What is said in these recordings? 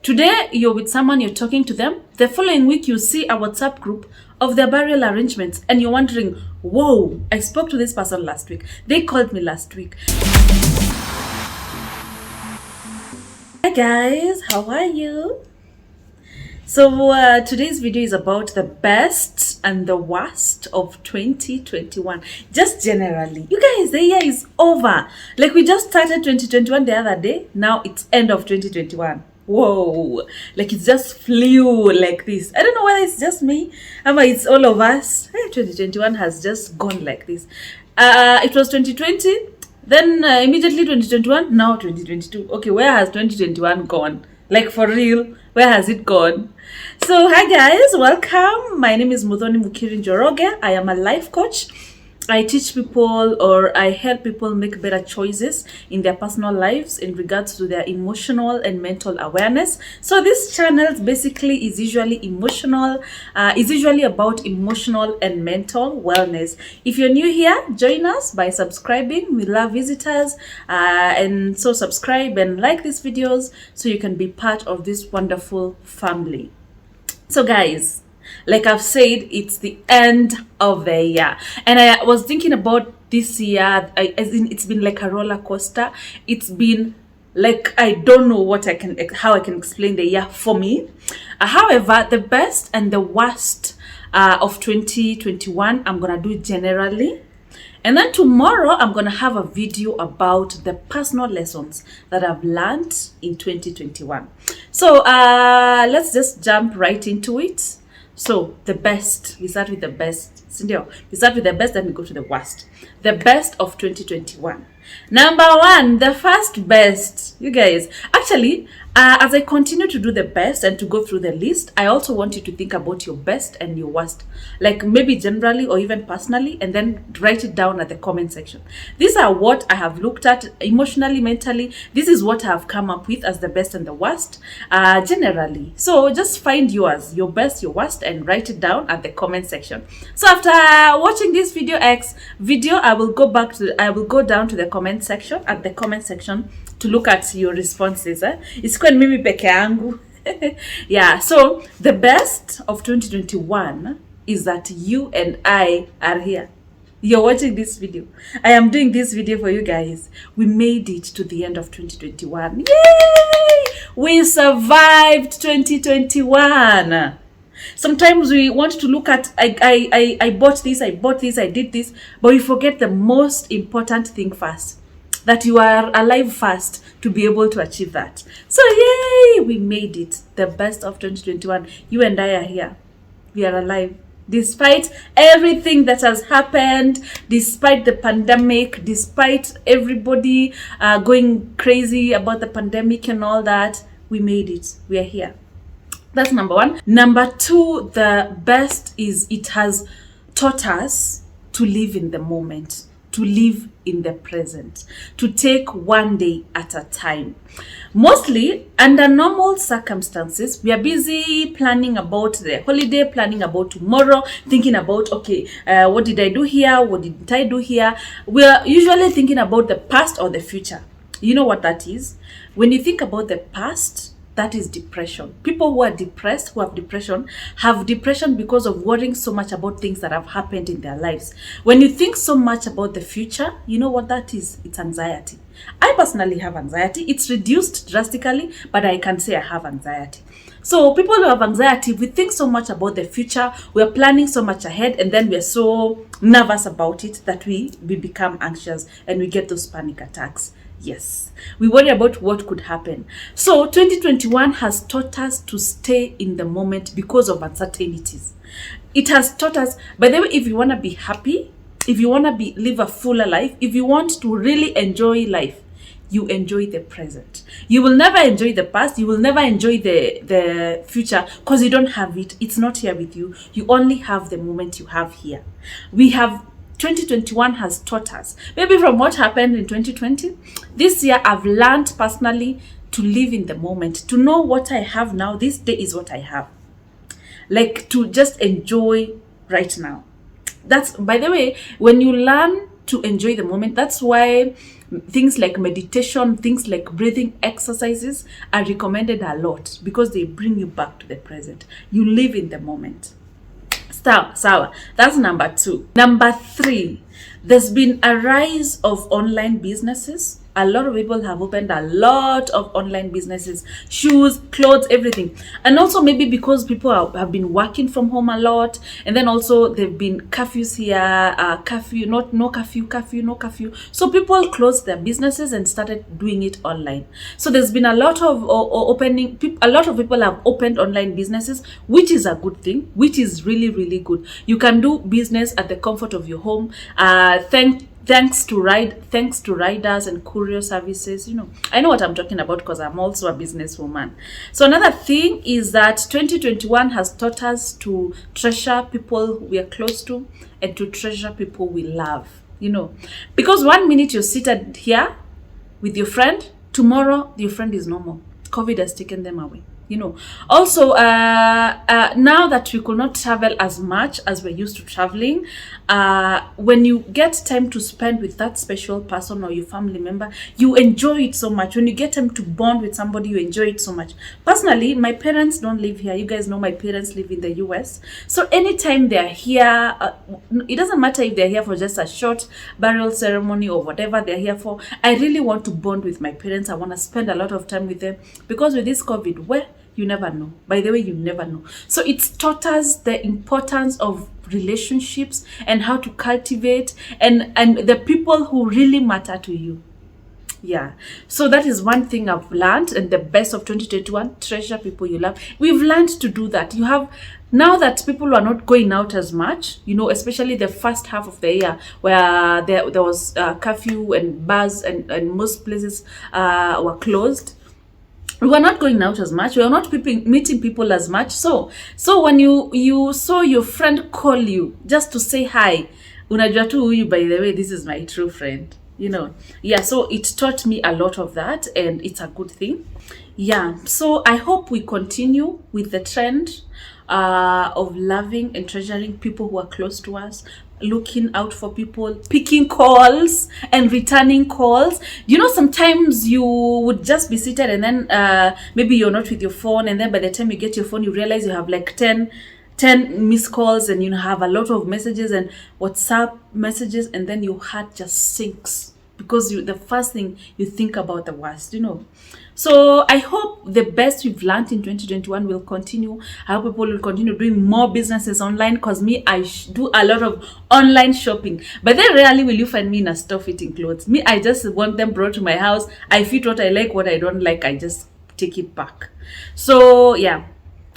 Today, you're with someone, you're talking to them. The following week, you see a WhatsApp group of their burial arrangements, and you're wondering, whoa, I spoke to this person last week. They called me last week. Hi guys, how are you? So today's video is about the best and the worst of 2021. Just generally. You guys, the year is over. Like we just started 2021 the other day. Now it's end of 2021. Whoa, like it just flew like this. I don't know whether it's just me or it's all of us. 2021 has just gone like this. It was 2020, then immediately 2021, now 2022. Okay, where has 2021 gone? Like for real, where has it gone? So hi guys, welcome. My name is Muthoni Mukiri. I am a life coach. I teach people, or I help people make better choices in their personal lives in regards to their emotional and mental awareness. So this channel basically is usually emotional, is usually about emotional and mental wellness. If you're new here, join us by subscribing. We love visitors, and so subscribe and like these videos so you can be part of this wonderful family. So guys, like I've said, it's the end of the year, and I was thinking about this year. It's been like a roller coaster. It's been like, I don't know how I can explain the year for me. However, the best and the worst of 2021, I'm gonna do generally. And then tomorrow, I'm going to have a video about the personal lessons that I've learned in 2021. So let's just jump right into it. So the best, we start with the best. We start with the best, then we go to the worst. The best of 2021. Number one, the first best. You guys, actually, as I continue to do the best and to go through the list, I also want you to think about your best and your worst. Like maybe generally or even personally, and then write it down at the comment section. These are what I have looked at emotionally, mentally. This is what I have come up with as the best and the worst, generally. So just find yours, your best, your worst, and write it down at the comment section. So after watching this video I will go down to the comment section, to look at your responses. It's quite mimi peke yangu. Yeah, so the best of 2021 is that you and I are here. You're watching this video. I am doing this video for you guys. We made it to the end of 2021. Yay! We survived 2021. Sometimes we want to look at, I bought this, I did this, but we forget the most important thing first. That you are alive first to be able to achieve that. So yay, we made it. The best of 2021. You and I are here. We are alive. Despite everything that has happened, despite the pandemic, despite everybody going crazy about the pandemic and all that, we made it. We are here. That's number one. Number two, the best is it has taught us to live in the moment, to live in the present, to take one day at a time. Mostly under normal circumstances, we are busy planning about the holiday, planning about tomorrow, thinking about, okay, what did I do here? What didn't I do here? We are usually thinking about the past or the future. You know what that is? When you think about the past, that is depression. People who are depressed, who have depression because of worrying so much about things that have happened in their lives. When you think so much about the future, you know what that is? It's anxiety. I personally have anxiety. It's reduced drastically, but I can say I have anxiety. So people who have anxiety, we think so much about the future, we're planning so much ahead, and then we're so nervous about it that we become anxious and we get those panic attacks. Yes, we worry about what could happen. So 2021 has taught us to stay in the moment because of uncertainties. It has taught us, by the way, if you want to be happy, if you want to live a fuller life, if you want to really enjoy life, you enjoy the present. You will never enjoy the past. You will never enjoy the future because you don't have it. It's not here with you. You only have the moment you have here. 2021 has taught us, maybe from what happened in 2020, this year I've learned personally to live in the moment, to know what I have now. This day is what I have. Like to just enjoy right now. That's, by the way, when you learn to enjoy the moment, that's why things like meditation, things like breathing exercises are recommended a lot because they bring you back to the present. You live in the moment. Sawa. That's number 2. Number 3, there's been a rise of online businesses. A lot of people have opened a lot of online businesses, shoes, clothes, everything. And also maybe because people have been working from home a lot, and then also there've been curfews here, no curfew. So people closed their businesses and started doing it online. So there's been a lot of opening. A lot of people have opened online businesses, which is a good thing, which is really, really good. You can do business at the comfort of your home. Thanks to riders and courier services. I know what I'm talking about because I'm also a businesswoman. So another thing is that 2021 has taught us to treasure people we are close to and to treasure people we love. Because one minute you're seated here with your friend, tomorrow your friend is no more. COVID has taken them away. Also, now that we could not travel as much as we're used to traveling, when you get time to spend with that special person or your family member, you enjoy it so much. When you get time to bond with somebody, you enjoy it so much. Personally, my parents don't live here. You guys know my parents live in the US. So anytime they're here, it doesn't matter if they're here for just a short burial ceremony or whatever they're here for. I really want to bond with my parents. I want to spend a lot of time with them because with this COVID, you never know. By the way, you never know. So it's taught us the importance of relationships and how to cultivate and the people who really matter to you. Yeah. So that is one thing I've learned, and the best of 2021, treasure people you love. We've learned to do that. Now that people are not going out as much, especially the first half of the year where there was curfew and bars and most places were closed. We were not going out as much. We were not meeting people as much. So when you saw your friend call you just to say hi, unajua tu huyu, by the way, this is my true friend. Yeah. So it taught me a lot of that, and it's a good thing. Yeah. So I hope we continue with the trend of loving and treasuring people who are close to us, looking out for people, picking calls and returning calls. Sometimes you would just be seated and then maybe you're not with your phone, and then by the time you get your phone, you realize you have like 10 missed calls, and have a lot of messages and WhatsApp messages, and then your heart just sinks because the first thing you think about the worst. So I hope the best we've learned in 2021 will continue. I hope people will continue doing more businesses online, because I do a lot of online shopping. But then rarely will you find me in a store fitting clothes. I just want them brought to my house. I fit what I like, what I don't like, I just take it back. So yeah.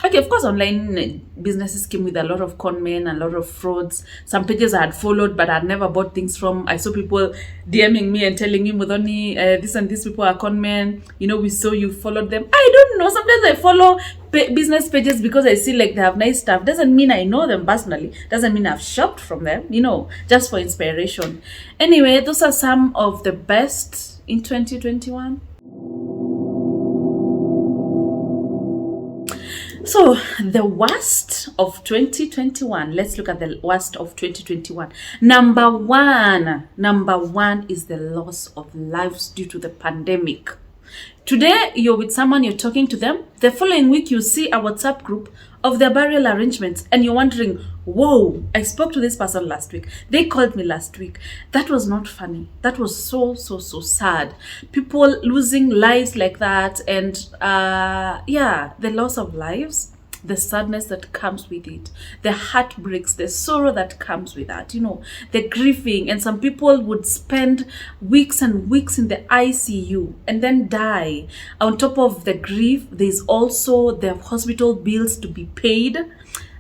Okay, of course, online businesses came with a lot of con men, a lot of frauds. Some pages I had followed but I had never bought things from. I saw people DMing me and telling me, Muthoni, this and these people are con men. We saw you followed them. I don't know. Sometimes I follow business pages because I see like they have nice stuff. Doesn't mean I know them personally. Doesn't mean I've shopped from them, just for inspiration. Anyway, those are some of the best in 2021. So the worst of 2021, let's look at the worst of 2021. Number one is the loss of lives due to the pandemic. Today, you're with someone, you're talking to them. The following week, you see a WhatsApp group of their burial arrangements, and you're wondering, whoa, I spoke to this person last week. They called me last week. That was not funny. That was so sad. People losing lives like that, and the loss of lives, the sadness that comes with it, the heartbreaks, the sorrow that comes with that, the grieving. And some people would spend weeks and weeks in the ICU and then die. On top of the grief, there's also the hospital bills to be paid.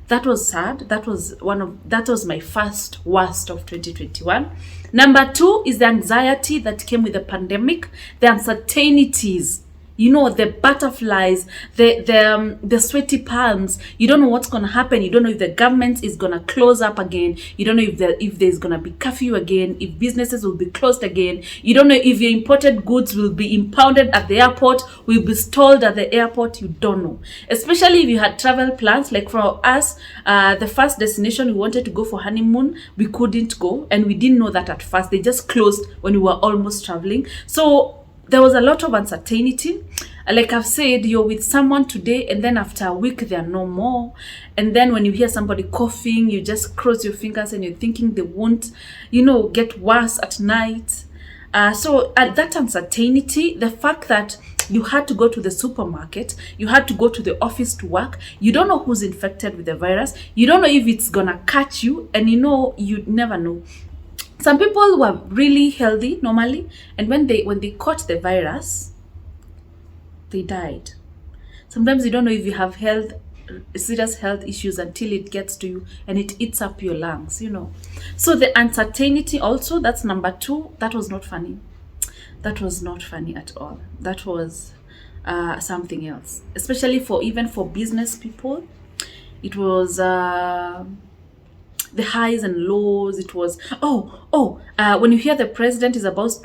That was sad. That was my first worst of 2021. Number 2 is the anxiety that came with the pandemic, the uncertainties. You know, the butterflies, the sweaty palms. You don't know what's gonna happen. You don't know if the government is gonna close up again. You don't know if there's gonna be curfew again. If businesses will be closed again. You don't know if your imported goods will be impounded at the airport. Will be stalled at the airport. You don't know. Especially if you had travel plans. Like for us, the first destination we wanted to go for honeymoon, we couldn't go, and we didn't know that at first. They just closed when we were almost traveling. So there was a lot of uncertainty. Like I've said, you're with someone today, and then after a week, they're no more. And then when you hear somebody coughing, you just cross your fingers and you're thinking they won't, get worse at night. So that uncertainty, the fact that you had to go to the supermarket, you had to go to the office to work, you don't know who's infected with the virus, you don't know if it's gonna catch you, and you never know. Some people were really healthy normally, and when they caught the virus, they died. Sometimes you don't know if you have serious health issues until it gets to you and it eats up your lungs, So the uncertainty also, that's number 2. That was not funny. That was not funny at all. That was something else, especially even for business people. It was the highs and lows. It was when you hear the president is about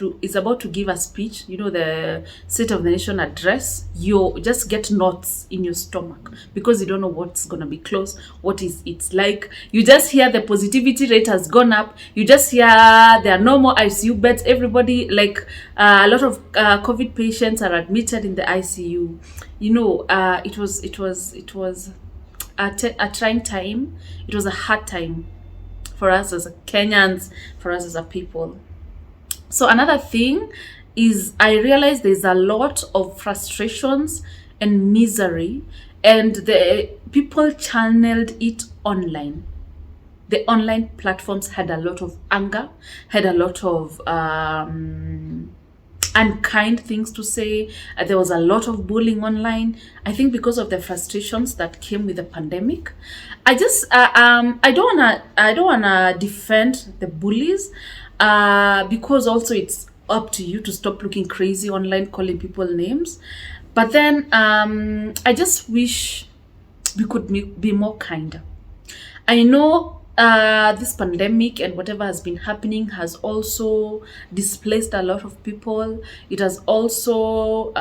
to give a speech, the State of the Nation address, you just get knots in your stomach because you don't know what's gonna be close, it's like. You just hear the positivity rate has gone up. You just hear there are no more ICU beds. Everybody, like a lot of COVID patients are admitted in the ICU. It was a trying time. It was a hard time for us as Kenyans, for us as a people. So another thing is I realized there's a lot of frustrations and misery, and the people channeled it online. The online platforms had a lot of anger, had a lot of unkind things to say. There was a lot of bullying online. I think because of the frustrations that came with the pandemic. I just I don't wanna defend the bullies, because also it's up to you to stop looking crazy online, calling people names. But then I just wish we could be more kinder. I know this pandemic and whatever has been happening has also displaced a lot of people. It has also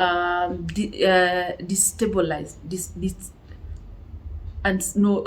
destabilized and no.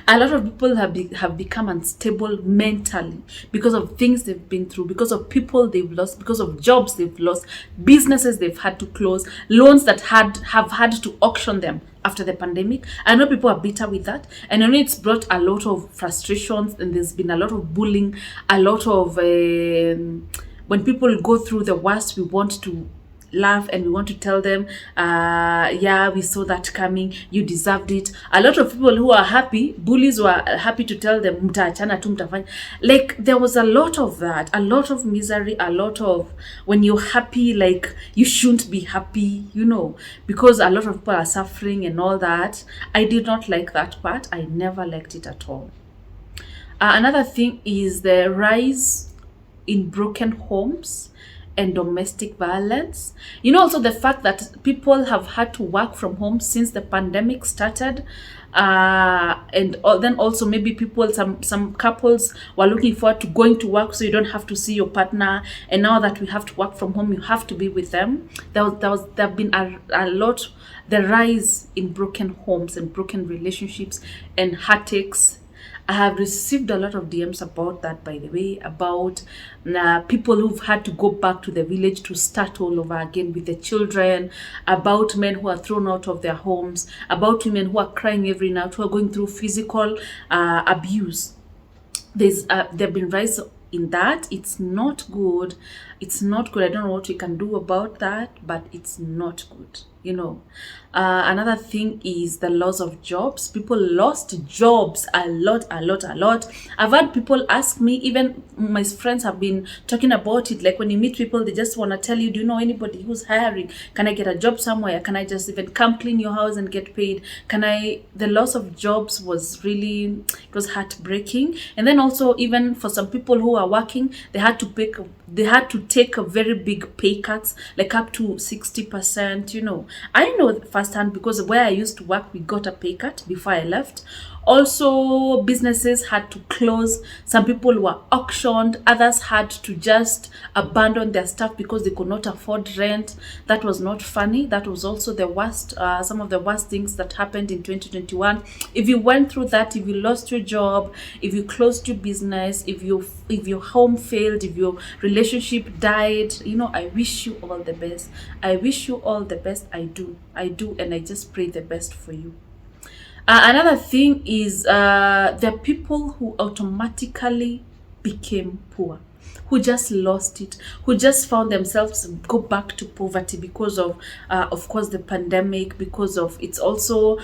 A lot of people have become unstable mentally because of things they've been through, because of people they've lost, because of jobs they've lost, businesses they've had to close, loans that have had to auction them after the pandemic. I know people are bitter with that, and I know it's brought a lot of frustrations, and there's been a lot of bullying, a lot of when people go through the worst, we want to laugh and we want to tell them, yeah, we saw that coming, you deserved it. A lot of people who are happy, bullies were happy to tell them, mtaachana tu mtafanya. Like there was a lot of that, a lot of misery, a lot of when you're happy, like you shouldn't be happy, because a lot of people are suffering and all that. I did not like that part. I never liked it at all. Another thing is the rise in broken homes and domestic violence. Also the fact that people have had to work from home since the pandemic started, and then also maybe people, some couples were looking forward to going to work so you don't have to see your partner, and now that we have to work from home, you have to be with them. There have been a lot, the rise in broken homes and broken relationships and heartaches. I have received a lot of DMs about that, by the way, about people who've had to go back to the village to start all over again with the children, about men who are thrown out of their homes, about women who are crying every night, who are going through physical abuse. There have been rise in that. It's not good. It's not good. I don't know what we can do about that, but it's not good. you know. Another thing is the loss of jobs. People lost jobs a lot. I've had people ask me, even my friends have been talking about it. Like when you meet people, they just want to tell you, do you know anybody who's hiring? Can I get a job somewhere? Can I just even come clean your house and get paid? The loss of jobs was really, it was heartbreaking. And then also, even for some people who are working, they had to take a very big pay cuts, like up to 60%, you know. I know firsthand because where I used to work, we got a pay cut before I left. Also, businesses had to close. Some people were auctioned. Others had to just abandon their stuff because they could not afford rent. That was not funny. That was also the worst, some of the worst things that happened in 2021. If you went through that, if you lost your job, if you closed your business, if your home failed, if your relationship died, you know, I wish you all the best. I wish you all the best. I do, and I just pray the best for you. Another thing is the people who automatically became poor, who just lost it, who just found themselves go back to poverty because of course, the pandemic, because of it's also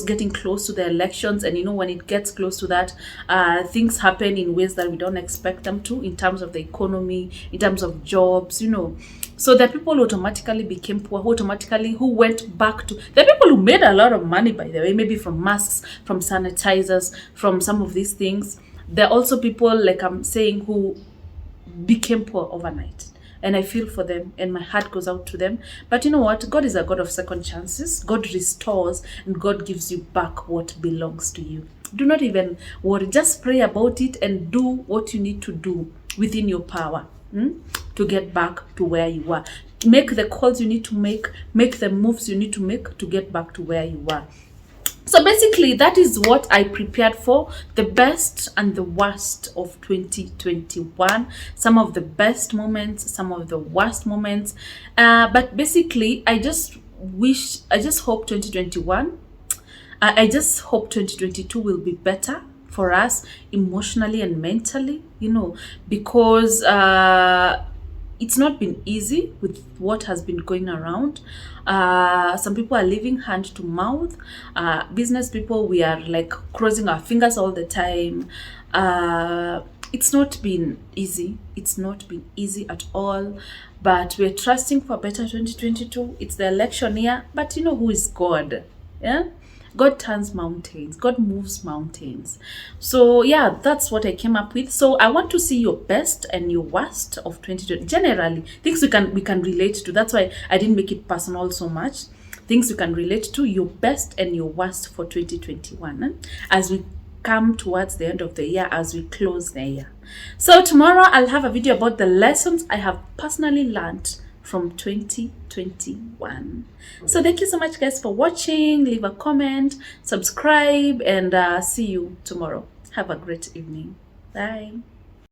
getting close to the elections. And you know, when it gets close to that, things happen in ways that we don't expect them to, in terms of the economy, in terms of jobs, you know. So the people who automatically became poor, who went back to, the people who made a lot of money, by the way, maybe from masks, from sanitizers, from some of these things. There are also people, like I'm saying, who became poor overnight. And I feel for them, and my heart goes out to them. But you know what? God is a God of second chances. God restores, and God gives you back what belongs to you. Do not even worry. Just pray about it and do what you need to do within your power. To get back to where you were. Make the calls you need to make the moves you need to make to get back to where you were. So basically, that is what I prepared for, the best and the worst of 2021. Some of the best moments, some of the worst moments. But basically, I just hope 2021, I just hope 2022 will be better for us emotionally and mentally, you know, because it's not been easy with what has been going around. Some people are living hand to mouth. Business people, we are like crossing our fingers all the time. It's not been easy. It's not been easy at all. But we're trusting for better 2022. It's the election year. But you know who is God? Yeah? God turns mountains. God moves mountains. So yeah, that's what I came up with. So I want to see your best and your worst of 2020. Generally, things we can relate to. That's why I didn't make it personal so much. Things we can relate to, your best and your worst for 2021. As we come towards the end of the year, as we close the year. So tomorrow I'll have a video about the lessons I have personally learned from 2021. So thank you so much, guys, for watching. Leave a comment, subscribe, and see you tomorrow. Have a great evening. Bye.